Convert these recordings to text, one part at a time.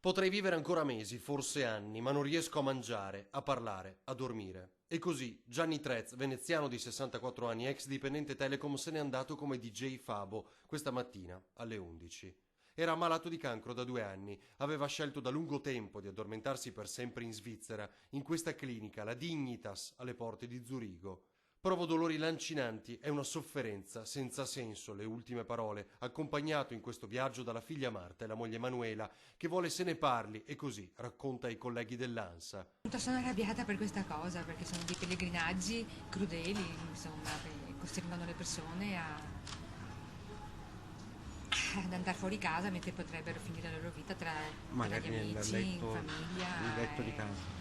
Potrei vivere ancora mesi, forse anni, ma non riesco a mangiare, a parlare, a dormire. E così Gianni Trez, veneziano di 64 anni, ex dipendente Telecom, se n'è andato come DJ Fabo questa mattina alle 11. Era ammalato di cancro da 2 anni, aveva scelto da lungo tempo di addormentarsi per sempre in Svizzera, in questa clinica, la Dignitas, alle porte di Zurigo. Provo dolori lancinanti e una sofferenza senza senso, le ultime parole, accompagnato in questo viaggio dalla figlia Marta e la moglie Manuela, che vuole se ne parli e così racconta ai colleghi dell'ANSA. Sono arrabbiata per questa cosa, perché sono dei pellegrinaggi crudeli, insomma, che costringono le persone ad andare fuori casa mentre potrebbero finire la loro vita tra gli Magari nel amici, in letto, il famiglia. letto di casa.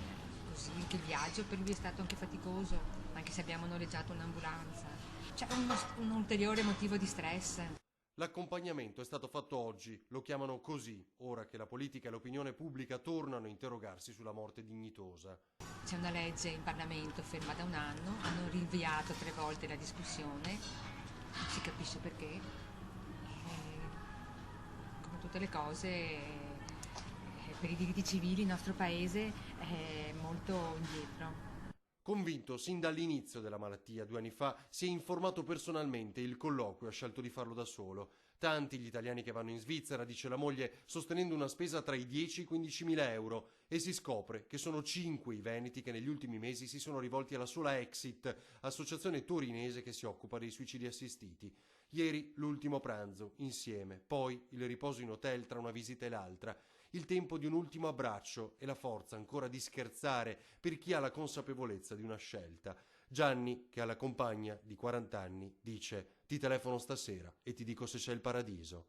Così anche il viaggio per lui è stato anche faticoso, anche se abbiamo noleggiato un'ambulanza. Cioè un ulteriore motivo di stress. L'accompagnamento è stato fatto oggi, lo chiamano così, ora che la politica e l'opinione pubblica tornano a interrogarsi sulla morte dignitosa. C'è una legge in Parlamento ferma da un anno, hanno rinviato 3 volte la discussione, non si capisce perché. Come tutte le cose, per i diritti civili il nostro paese è molto indietro. Convinto sin dall'inizio della malattia 2 anni fa, si è informato personalmente, il colloquio ha scelto di farlo da solo. Tanti gli italiani che vanno in Svizzera, dice la moglie, sostenendo una spesa tra i 10 e i 15 mila euro, e si scopre che sono 5 i veneti che negli ultimi mesi si sono rivolti alla sola Exit, associazione torinese che si occupa dei suicidi assistiti. Ieri l'ultimo pranzo, insieme, poi il riposo in hotel tra una visita e l'altra, il tempo di un ultimo abbraccio e la forza ancora di scherzare per chi ha la consapevolezza di una scelta. Gianni, che ha la compagna di 40 anni, dice: ti telefono stasera e ti dico se c'è il paradiso.